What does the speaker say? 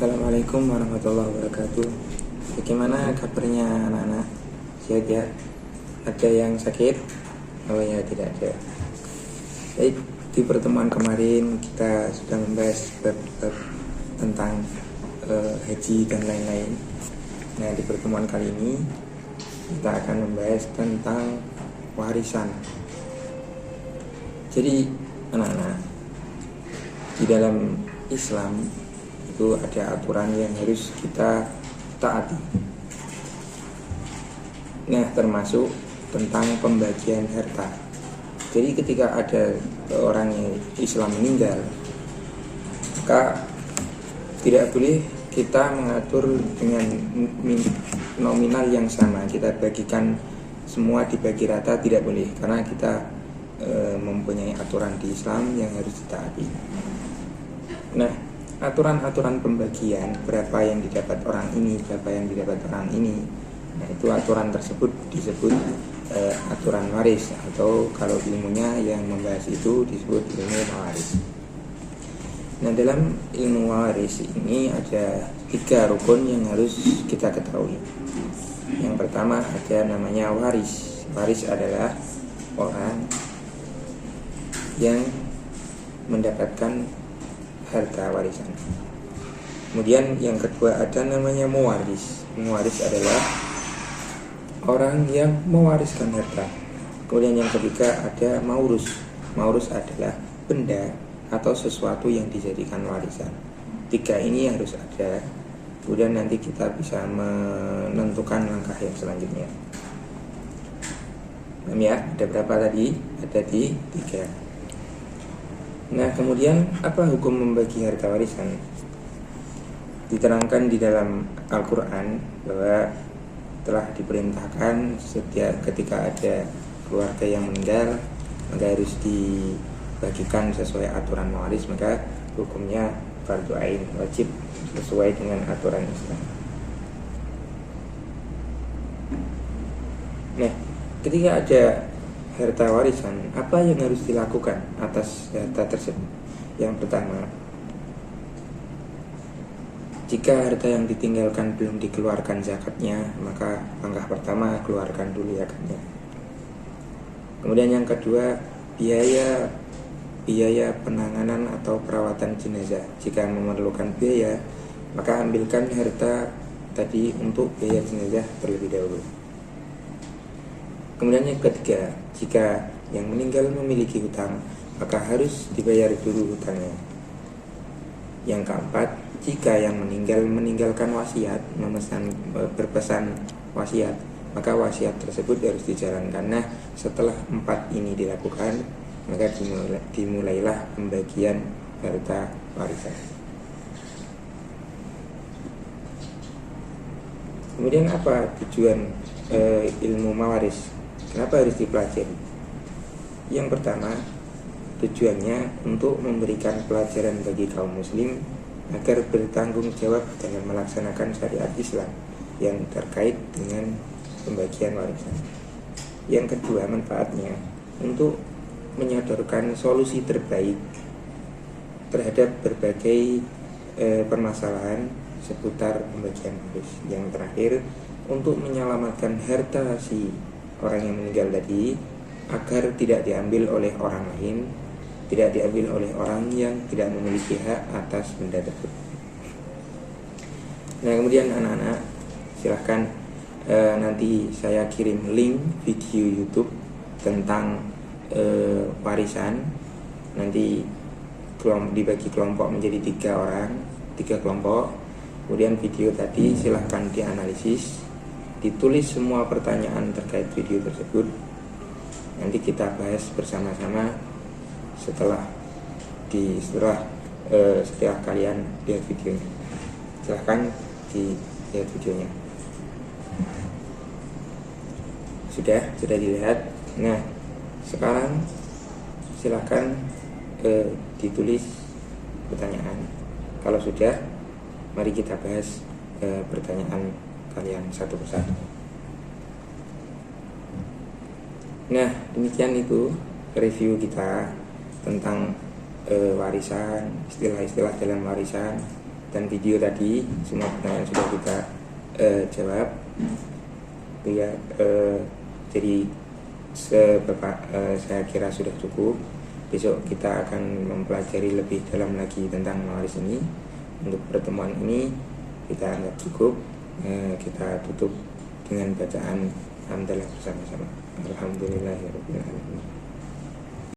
Assalamualaikum warahmatullahi wabarakatuh. Bagaimana kabarnya anak-anak? Sehat ya? Ada yang sakit? Oh ya, tidak ada. Baik, di pertemuan kemarin kita sudah membahas bab tentang haji dan lain-lain. Nah, di pertemuan kali ini kita akan membahas tentang warisan. Jadi anak-anak, di dalam Islam itu ada aturan yang harus kita taati. Nah, termasuk tentang pembagian harta. Jadi ketika ada orang yang Islam meninggal, maka tidak boleh kita mengatur dengan nominal yang sama. Kita bagikan semua dibagi rata, tidak boleh, karena kita mempunyai aturan di Islam yang harus ditaati. Nah, aturan-aturan pembagian berapa yang didapat orang ini, berapa yang didapat orang ini. Nah, itu aturan tersebut disebut aturan waris, atau kalau ilmunya yang membahas itu disebut ilmu waris. Nah, dalam ilmu waris ini ada 3 rukun yang harus kita ketahui. Yang pertama ada namanya waris. Waris adalah orang yang mendapatkan harta warisan. Kemudian yang kedua ada namanya mewaris. Mewaris adalah orang yang mewariskan harta. Kemudian yang ketiga ada maurus. Maurus adalah benda atau sesuatu yang dijadikan warisan. 3 ini harus ada. Kemudian nanti kita bisa menentukan langkah yang selanjutnya. Ya, ada berapa tadi? Ada di 3. Nah, kemudian apa hukum membagi harta warisan? Diterangkan di dalam Al-Quran bahwa telah diperintahkan setiap ketika ada keluarga yang meninggal, maka harus dibagikan sesuai aturan waris, maka hukumnya fardu ain, wajib sesuai dengan aturan Islam. Nah, ketika ada harta warisan, apa yang harus dilakukan atas harta tersebut? Yang pertama, jika harta yang ditinggalkan belum dikeluarkan zakatnya, maka langkah pertama keluarkan dulu zakatnya. Kemudian yang kedua, biaya penanganan atau perawatan jenazah. Jika memerlukan biaya, maka ambilkan harta tadi untuk biaya jenazah terlebih dahulu. Kemudian yang ketiga, jika yang meninggal memiliki hutang, maka harus dibayar dulu hutangnya. Yang keempat, jika yang meninggal meninggalkan wasiat, berpesan wasiat, maka wasiat tersebut harus dijalankan. Nah, setelah 4 ini dilakukan, maka dimulailah pembagian harta warisan. Kemudian apa tujuan ilmu mawaris? Kenapa harus dipelajari? Yang pertama, tujuannya untuk memberikan pelajaran bagi kaum muslim agar bertanggung jawab dalam melaksanakan syariat Islam yang terkait dengan pembagian warisan. Yang kedua, manfaatnya untuk menyodorkan solusi terbaik terhadap berbagai permasalahan seputar pembagian waris. Yang terakhir, untuk menyelamatkan harta si orang yang meninggal tadi agar tidak diambil oleh orang lain, tidak diambil oleh orang yang tidak memiliki hak atas benda tersebut. Nah, kemudian anak-anak silahkan nanti saya kirim link video YouTube tentang warisan. Nanti dibagi kelompok menjadi 3 orang, 3 kelompok. Kemudian video tadi silahkan dianalisis, ditulis semua pertanyaan terkait video tersebut. Nanti kita bahas bersama-sama setelah kalian lihat videonya. Silahkan dilihat videonya. Sudah dilihat. Nah, sekarang silahkan ditulis pertanyaan. Kalau sudah, mari kita bahas pertanyaan kalian satu persatu. Nah, demikian itu review kita tentang warisan, istilah-istilah dalam warisan. dan video tadi. Semua pertanyaan sudah kita jawab. Ya, jadi saya kira sudah cukup. Besok kita akan mempelajari lebih dalam lagi tentang mawaris ini. Untuk pertemuan ini kita anggap cukup. Kita tutup dengan bacaan alhamdulillah bersama-sama. Alhamdulillahirabbil alamin.